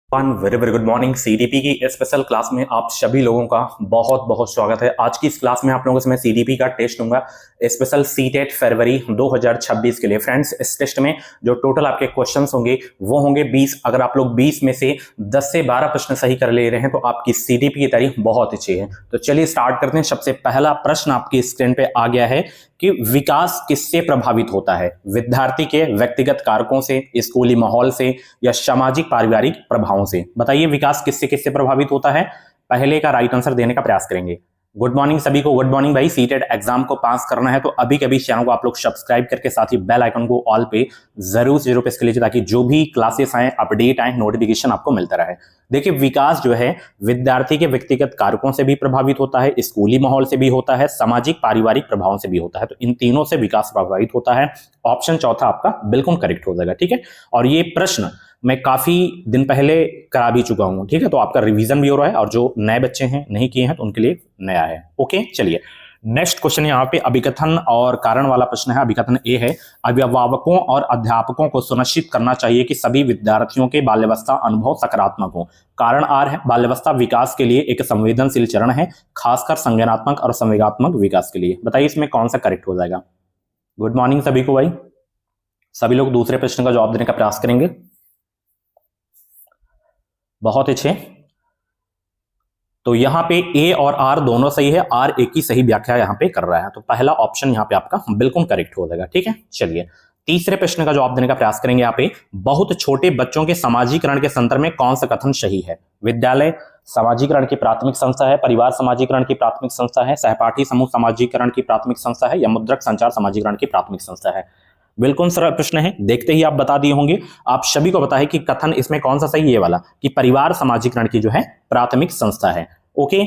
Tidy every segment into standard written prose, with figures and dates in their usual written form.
One very very good morning. CDP की special class में आप सभी लोगों का बहुत बहुत स्वागत है। आज की इस क्लास में आप लोगों से मैं सीडीपी का टेस्ट दूंगा, स्पेशल सीटेट फरवरी 2026 के लिए। फ्रेंड्स, इस टेस्ट में जो टोटल आपके क्वेश्चंस होंगे वो होंगे 20। अगर आप लोग 20 में से 10 से 12 प्रश्न सही कर ले रहे हैं तो आपकी सीडीपी की तारीख बहुत अच्छी है। तो चलिए स्टार्ट करते हैं। सबसे पहला प्रश्न आपकी स्क्रीन पे आ गया है कि विकास किससे प्रभावित होता है? विद्यार्थी के व्यक्तिगत कारकों से, स्कूली माहौल से, या सामाजिक पारिवारिक प्रभावों से? बताइए विकास किससे किससे प्रभावित होता है। पहले का राइट आंसर देने का प्रयास करेंगे। गुड मॉर्निंग सभी को। गुड मॉर्निंग भाई। सीटेट एग्जाम को पास करना है तो अभी कभी चैनल को आप लोग सब्सक्राइब करके साथ ही बेल आइकन को ऑल पे जरूर से जरूर प्रेस कर लीजिए ताकि जो भी क्लासेस आए, अपडेट आए, नोटिफिकेशन आपको मिलता रहे। देखिए विकास जो है विद्यार्थी के व्यक्तिगत कारकों से भी प्रभावित होता है, स्कूली माहौल से भी होता है, सामाजिक पारिवारिक प्रभावों से भी होता है। तो इन तीनों से विकास प्रभावित होता है। ऑप्शन चौथा आपका बिल्कुल करेक्ट हो जाएगा। ठीक है, और ये प्रश्न मैं काफी दिन पहले करा भी चुका हूं। ठीक है, तो आपका रिवीजन भी हो रहा है और जो नए बच्चे हैं नहीं किए हैं तो उनके लिए नया है। ओके, चलिए नेक्स्ट क्वेश्चन यहाँ पे अभिकथन और कारण वाला प्रश्न है। अभिकथन ए है, अभिभावकों और अध्यापकों को सुनिश्चित करना चाहिए कि सभी विद्यार्थियों के बाल्यावस्था अनुभव सकारात्मक हो। कारण आर है, बाल्यावस्था विकास के लिए एक संवेदनशील चरण है, खासकर संज्ञानात्मक और संवेगात्मक विकास के लिए। बताइए इसमें कौन सा करेक्ट हो जाएगा। गुड मॉर्निंग सभी को भाई। सभी लोग दूसरे प्रश्न का जवाब देने का प्रयास करेंगे। बहुत अच्छे। तो यहां पे ए और आर दोनों सही है, आर एक की सही व्याख्या यहां पे कर रहा है, तो पहला ऑप्शन यहां पे आपका बिल्कुल करेक्ट हो जाएगा। ठीक है, चलिए तीसरे प्रश्न का जवाब देने का प्रयास करेंगे। यहाँ पे बहुत छोटे बच्चों के समाजीकरण के संदर्भ में कौन सा कथन सही है? विद्यालय समाजीकरण की प्राथमिक संस्था है, परिवार समाजीकरण की प्राथमिक संस्था है, सहपाठी समूह समाजीकरण की प्राथमिक संस्था है, या मुद्रक संचार समाजीकरण की प्राथमिक संस्था है? बिल्कुल सरल प्रश्न है, देखते ही आप बता दिए होंगे। आप सभी को पता है कि कथन इसमें कौन सा सही, ये वाला कि परिवार समाजीकरण की जो है प्राथमिक संस्था है। ओके,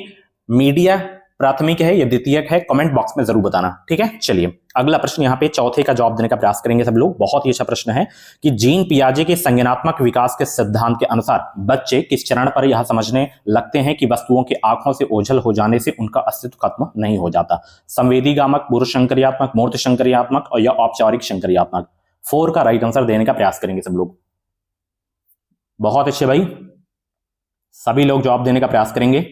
मीडिया प्राथमिक है या द्वितीयक है, कमेंट बॉक्स में जरूर बताना। ठीक है, चलिए अगला प्रश्न यहाँ पे चौथे का जवाब देने का प्रयास करेंगे सब लोग। बहुत ही अच्छा प्रश्न है कि जीन पियाजे के संज्ञानात्मक विकास के सिद्धांत के अनुसार बच्चे किस चरण पर यह समझने लगते हैं कि वस्तुओं की आंखों से ओझल हो जाने से उनका अस्तित्व खत्म नहीं हो जाता? संवेदीगामक, पूर्व संक्रियात्मक, मूर्त संक्रियात्मक और या औपचारिक संक्रियात्मक? 4 का राइट आंसर देने का प्रयास करेंगे सब लोग। बहुत अच्छे भाई, सभी लोग जवाब देने का प्रयास करेंगे।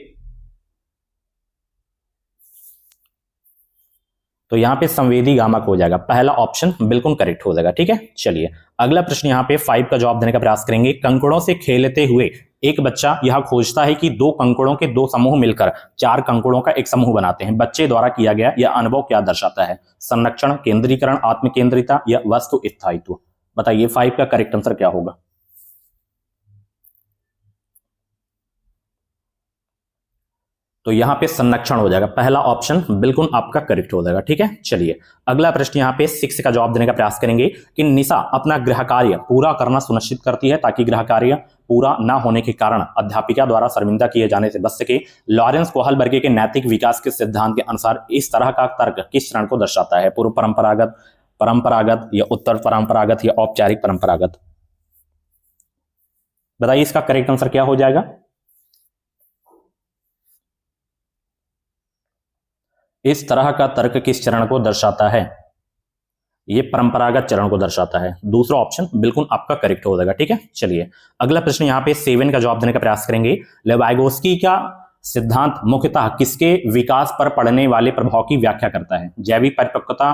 तो यहां पे संवेदी गामक हो जाएगा, पहला ऑप्शन बिल्कुल करेक्ट हो जाएगा। ठीक है, चलिए अगला प्रश्न यहाँ पे 5 का जवाब देने का प्रयास करेंगे। कंकड़ों से खेलते हुए एक बच्चा यह खोजता है कि दो कंकड़ों के दो समूह मिलकर 4 कंकड़ों का एक समूह बनाते हैं। बच्चे द्वारा किया गया यह अनुभव क्या दर्शाता है? संरक्षण, केंद्रीकरण, आत्मकेंद्रिता या वस्तु स्थायित्व? बताइए 5 का करेक्ट आंसर क्या होगा। तो यहां पे संरक्षण हो जाएगा, पहला ऑप्शन बिल्कुल आपका करेक्ट हो जाएगा। ठीक है, चलिए अगला प्रश्न यहां पे 6 का जवाब देने का प्रयास करेंगे कि निशा अपना गृह कार्य पूरा करना सुनिश्चित करती है ताकि गृह कार्य पूरा ना होने के कारण अध्यापिका द्वारा शर्मिंदा किए जाने से बच सके। लॉरेंस कोहलबर्गे के नैतिक विकास के सिद्धांत के अनुसार इस तरह का तर्क किस चरण को दर्शाता है? पूर्व परंपरागत, परंपरागत या उत्तर परंपरागत या औपचारिक परंपरागत? बताइए इसका करेक्ट आंसर क्या हो जाएगा। इस तरह का तर्क किस चरण को दर्शाता है? ये परंपरागत चरण को दर्शाता है। दूसरा ऑप्शन बिल्कुल आपका करेक्ट हो जाएगा। ठीक है, चलिए अगला प्रश्न यहाँ पे 7 का जवाब देने का प्रयास करेंगे। लेवाइगोस्की का सिद्धांत मुख्यतः किसके विकास पर पड़ने वाले प्रभाव की व्याख्या करता है? जैविक परिपक्वता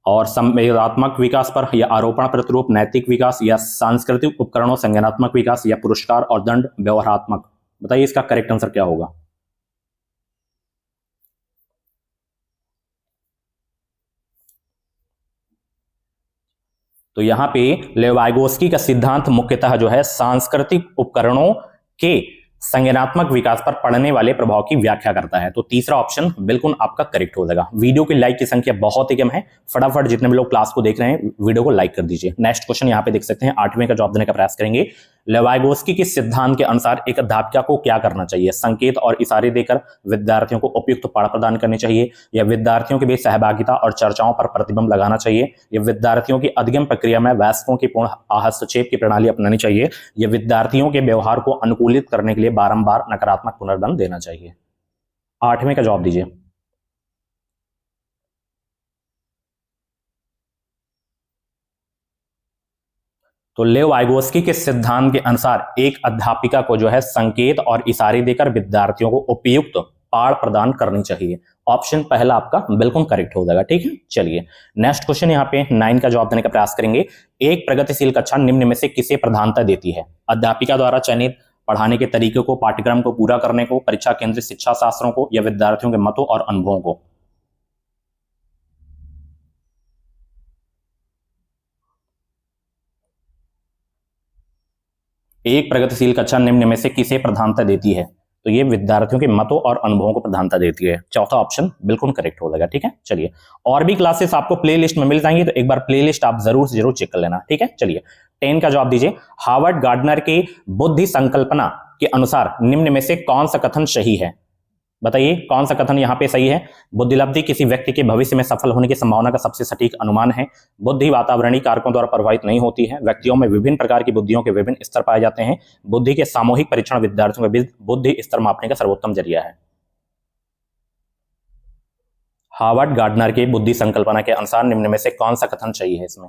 और संवेदनात्मक विकास पर, या आरोपण प्रतिरूप नैतिक विकास, या सांस्कृतिक उपकरणों संज्ञानात्मक विकास, या पुरस्कार और दंड व्यवहारात्मक? बताइए इसका करेक्ट आंसर क्या होगा। तो यहां पे लेवाइगोस्की का सिद्धांत मुख्यतः जो है सांस्कृतिक उपकरणों के संज्ञानात्मक विकास पर पड़ने वाले प्रभाव की व्याख्या करता है। तो तीसरा ऑप्शन बिल्कुल आपका करेक्ट हो जाएगा। वीडियो की लाइक की संख्या बहुत ही कम है, फटाफट जितने भी लोग क्लास को देख रहे हैं वीडियो को लाइक कर दीजिए। नेक्स्ट क्वेश्चन यहाँ पे देख सकते हैं, 8वें का जवाब देने का प्रयास करेंगे। लेवाइगोस्की के सिद्धांत के अनुसार एक अध्यापिका को क्या करना चाहिए? संकेत और इशारे देकर विद्यार्थियों को उपयुक्त पाठ प्रदान करने चाहिए, या विद्यार्थियों के बीच सहभागिता और चर्चाओं पर प्रतिबंध लगाना चाहिए, या विद्यार्थियों की अधिगम प्रक्रिया में वयस्कों की पूर्ण हस्तक्षेप की प्रणाली अपनानी चाहिए, या विद्यार्थियों के व्यवहार को अनुकूलित करने के लिए बारंबार नकारात्मक पुनर्बंध देना चाहिए? 8वें का जवाब दीजिए। तो लेव वाइगोस्की के सिद्धांत के अनुसार एक अध्यापिका को जो है संकेत और इशारे देकर विद्यार्थियों को उपयुक्त पाठ प्रदान करनी चाहिए। ऑप्शन पहला आपका बिल्कुल करेक्ट हो जाएगा। ठीक है, चलिए नेक्स्ट क्वेश्चन यहाँ पे 9 का जवाब देने का प्रयास करेंगे। एक प्रगतिशील कक्षा निम्न में से किसे प्रधानता देती है? अध्यापिका द्वारा चयनित पढ़ाने के तरीके को, पाठ्यक्रम को पूरा करने को, परीक्षा केंद्रित शिक्षा शास्त्रों को, या विद्यार्थियों के मतों और अनुभवों को? एक प्रगतिशील कक्षा निम्न में से किसे प्रधानता देती है? तो ये विद्यार्थियों के मतों और अनुभवों को प्रधानता देती है। चौथा ऑप्शन बिल्कुल करेक्ट हो जाएगा। ठीक है, चलिए और भी क्लासेस आपको प्लेलिस्ट में मिल जाएंगी, तो एक बार प्लेलिस्ट आप जरूर चेक कर लेना। ठीक है, चलिए 10 का जवाब दीजिए। हार्वर्ड गार्डनर के बुद्धि संकल्पना के अनुसार निम्न में से कौन सा कथन सही है? बताइए कौन सा कथन यहाँ पे सही है? बुद्धिलब्धि किसी व्यक्ति के भविष्य में सफल होने की संभावना का सबसे सटीक अनुमान है। बुद्धि वातावरणीय कारकों द्वारा प्रभावित नहीं होती है। व्यक्तियों में विभिन्न प्रकार की बुद्धियों के विभिन्न स्तर पाए जाते हैं। बुद्धि के सामूहिक परीक्षण विद्यार्थियों के बीच बुद्धि स्तर मापने का सर्वोत्तम जरिया है। हार्वर्ड गार्डनर के बुद्धि संकल्पना के अनुसार निम्न में से कौन सा कथन सही है इसमें?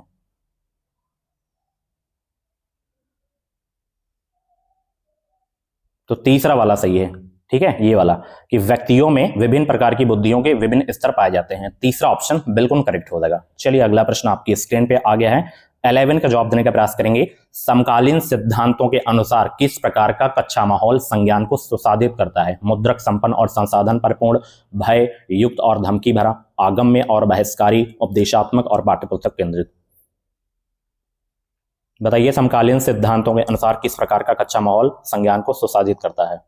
तो तीसरा वाला सही है। ठीक है, ये वाला कि व्यक्तियों में विभिन्न प्रकार की बुद्धियों के विभिन्न स्तर पाए जाते हैं। तीसरा ऑप्शन बिल्कुल करेक्ट हो जाएगा। चलिए अगला प्रश्न आपकी स्क्रीन पे आ गया है। 11 का जवाब देने का प्रयास करेंगे। समकालीन सिद्धांतों के अनुसार किस प्रकार का कक्षा माहौल संज्ञान को सुसाधित करता है? मुद्रक संपन्न और संसाधन परिपूर्ण, भय युक्त और धमकी भरा, आगम्य और बहिष्कारी, उपदेशात्मक और पाठ्यपुस्तक केंद्रित? बताइए समकालीन सिद्धांतों के अनुसार किस प्रकार का कक्षा माहौल संज्ञान को सुसाधित करता है?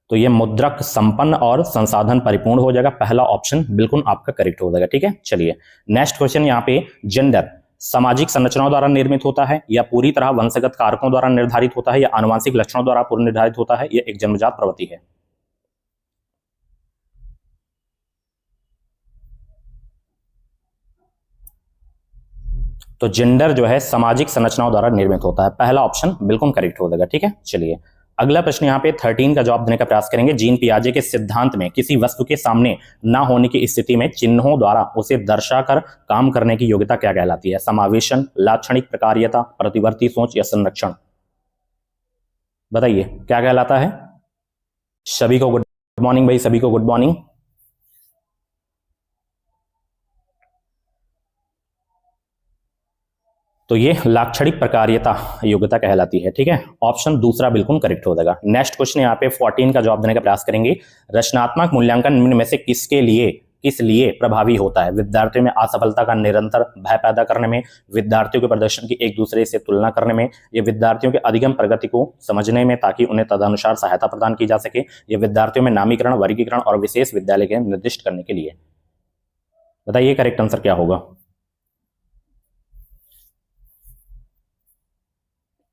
तो ये मुद्रक संपन्न और संसाधन परिपूर्ण हो जाएगा। पहला ऑप्शन बिल्कुल आपका करेक्ट हो जाएगा। ठीक है, चलिए नेक्स्ट क्वेश्चन यहाँ पे जेंडर सामाजिक संरचनाओं द्वारा निर्मित होता है, या पूरी तरह वंशगत कारकों द्वारा निर्धारित होता है, या आनुवंशिक लक्षणों द्वारा पूर्व निर्धारित होता है, यह एक जन्मजात प्रवृत्ति है? तो जेंडर जो है सामाजिक संरचनाओं द्वारा निर्मित होता है। पहला ऑप्शन बिल्कुल करेक्ट हो जाएगा। ठीक है, चलिए अगला प्रश्न यहाँ पे 13 का जवाब देने का प्रयास करेंगे। जीन पियाजे के सिद्धांत में किसी वस्तु के सामने ना होने की स्थिति में चिन्हों द्वारा उसे दर्शाकर काम करने की योग्यता क्या कहलाती है? समावेशन, लाक्षणिक प्रकार्यता, प्रतिवर्ती सोच, या संरक्षण? बताइए क्या कहलाता है? सभी को गुड मॉर्निंग भाई, सभी को गुड मॉर्निंग। तो ये लाक्षणिक प्रकार्यता योग्यता कहलाती है। ठीक है, ऑप्शन दूसरा बिल्कुल करेक्ट हो जाएगा। नेक्स्ट क्वेश्चन यहाँ पे 14 का जवाब देने का प्रयास करेंगे। रचनात्मक मूल्यांकन निम्न में से किस लिए प्रभावी होता है? विद्यार्थियों में असफलता का निरंतर भय पैदा करने में, विद्यार्थियों के प्रदर्शन की एक दूसरे से तुलना करने में, या विद्यार्थियों के अधिगम प्रगति को समझने में ताकि उन्हें तदनुसार सहायता प्रदान की जा सके, या विद्यार्थियों में नामीकरण, वर्गीकरण और विशेष विद्यालय के निर्दिष्ट करने के लिए? बताइए करेक्ट आंसर क्या होगा?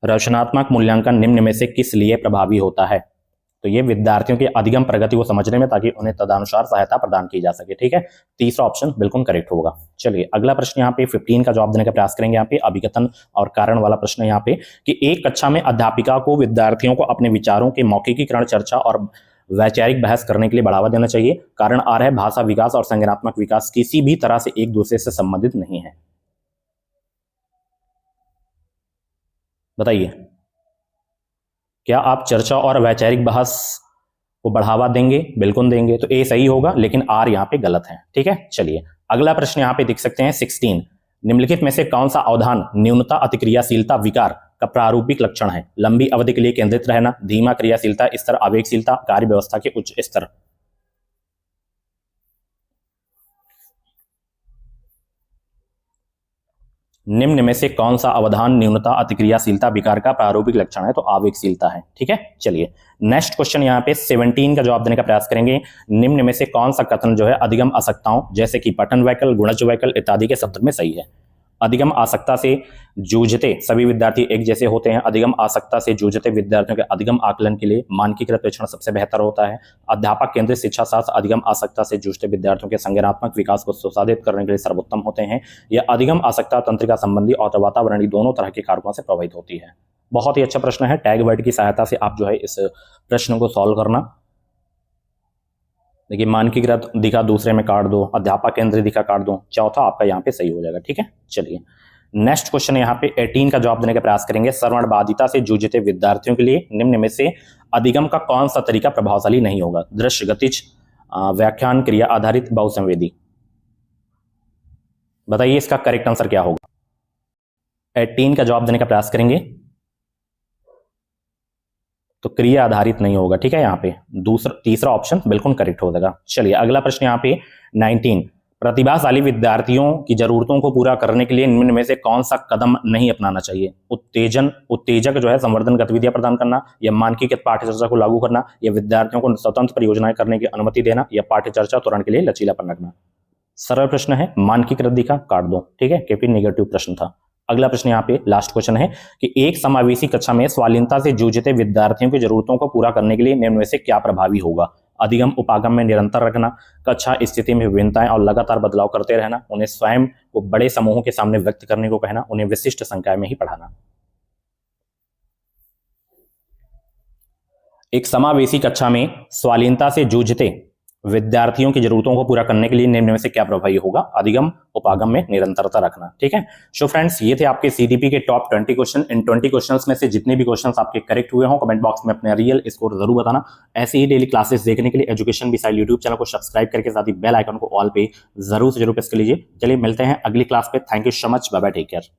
रचनात्मक मूल्यांकन निम्न में से किस लिए प्रभावी होता है? तो ये विद्यार्थियों की अधिगम प्रगति को समझने में ताकि उन्हें तदनुसार सहायता प्रदान की जा सके। ठीक है, तीसरा ऑप्शन बिल्कुल करेक्ट होगा। चलिए अगला प्रश्न यहाँ पे 15 का जवाब देने का प्रयास करेंगे। यहाँ पे अभिकथन और कारण वाला प्रश्न यहाँ पे कि एक कक्षा में अध्यापिका को विद्यार्थियों को अपने विचारों के मौखिकीकरण, चर्चा और वैचारिक बहस करने के लिए बढ़ावा देना चाहिए। कारण आ रहा है भाषा विकास और संज्ञानात्मक विकास किसी भी तरह से एक दूसरे से संबंधित नहीं है। बताइए क्या आप चर्चा और वैचारिक बहस को बढ़ावा देंगे? बिल्कुल देंगे, तो ए सही होगा, लेकिन आर यहाँ पे गलत है। ठीक है, चलिए अगला प्रश्न यहाँ पे देख सकते हैं 16। निम्नलिखित में से कौन सा अवधान न्यूनता अतिक्रियाशीलता विकार का प्रारूपिक लक्षण है? लंबी अवधि के लिए केंद्रित रहना, धीमा क्रियाशीलता स्तर, आवेगशीलता, कार्य व्यवस्था के उच्च स्तर? निम्न में से कौन सा अवधान न्यूनता अतिक्रियाशीलता विकार का प्रारूपिक लक्षण है? तो आवेगशीलता है। ठीक है, चलिए नेक्स्ट क्वेश्चन यहाँ पे 17 का जवाब देने का प्रयास करेंगे। निम्न में से कौन सा कथन जो है अधिगम आसक्ताओं जैसे कि पठन वैकल्प, गुणज वैकल्प इत्यादि के संदर्भ में सही है? अधिगम आसक्ता से जूझते सभी विद्यार्थी एक जैसे होते हैं। अधिगम आसक्ता से जूझते विद्यार्थियों के अधिगम आकलन के लिए मानकीकृत परीक्षण सबसे बेहतर होता है। अध्यापक केंद्रित शिक्षा शास्त्र अधिगम आसक्ता से जूझते विद्यार्थियों के संज्ञानात्मक विकास को सुसाधित करने के लिए सर्वोत्तम होते हैं। यह अधिगम आसक्ता तंत्रिका संबंधी और वातावरणीय दोनों तरह के कारकों से प्रभावित होती है। बहुत ही अच्छा प्रश्न है। टैग वर्ड की सहायता से आप जो है इस प्रश्न को सॉल्व करना। देखिए मानकीकृत दिखा दूसरे में काट दो, अध्यापक केंद्रीय दिखा काट दो, चौथा आपका यहाँ पे सही हो जाएगा। ठीक है, चलिए नेक्स्ट क्वेश्चन यहाँ पे 18 का जवाब देने का प्रयास करेंगे। श्रवण बाधिता से जूझते विद्यार्थियों के लिए निम्न में से अधिगम का कौन सा तरीका प्रभावशाली नहीं होगा? दृश्य, गतिज, व्याख्यान, क्रिया आधारित, बहुसंवेदी। बताइए इसका करेक्ट आंसर क्या होगा? 18 का जवाब देने का प्रयास करेंगे तो क्रिया आधारित नहीं होगा। ठीक है, यहाँ पे तीसरा ऑप्शन बिल्कुल करेक्ट हो जाएगा। चलिए अगला प्रश्न यहाँ पे 19, प्रतिभाशाली विद्यार्थियों की जरूरतों को पूरा करने के लिए निम्न में से कौन सा कदम नहीं अपनाना चाहिए? उत्तेजक जो है संवर्धन गतिविधियां प्रदान करना, या मानकीकृत पाठ्यचर्चा को लागू करना, या विद्यार्थियों को स्वतंत्र परियोजनाएं करने की अनुमति देना, या पाठ्यचर्चा त्वरण के लिए लचीलापन रखना। सरल प्रश्न है, मानकीकृत दिखा काट दो। ठीक है, क्योंकि नेगेटिव प्रश्न था। अगला प्रश्न यहाँ पे लास्ट क्वेश्चन है कि एक समावेशी कक्षा में स्वाधीनता से जूझते विद्यार्थियों की जरूरतों को पूरा करने के लिए निम्न में से क्या प्रभावी होगा? अधिगम उपागम में निरंतर रखना, कक्षा स्थिति में विभिन्नताएं और लगातार बदलाव करते रहना, उन्हें स्वयं को बड़े समूहों के सामने व्यक्त करने को कहना, उन्हें विशिष्ट संकाय में ही पढ़ाना। एक समावेशी कक्षा में स्वाधीनता से जूझते विद्यार्थियों की जरूरतों को पूरा करने के लिए निम्न में से क्या प्रभावी होगा? अधिगम उपागम में निरंतरता रखना। ठीक है, सो फ्रेंड्स ये थे आपके सीडीपी के टॉप 20 क्वेश्चन। इन 20 क्वेश्चंस में से जितने भी क्वेश्चंस आपके करेक्ट हुए हों कमेंट बॉक्स में अपने रियल स्कोर जरूर बताना। ऐसे ही डेली क्लासेस देखने के लिए एजुकेशन मिसाइल यूट्यूब चैनल को सब्सक्राइब करके साथ ही बेल आइकन को ऑल पे जरूर से जरूर प्रेस कर लीजिए। चलिए मिलते हैं अगली क्लास पे। Thank you so much, bye bye, take care.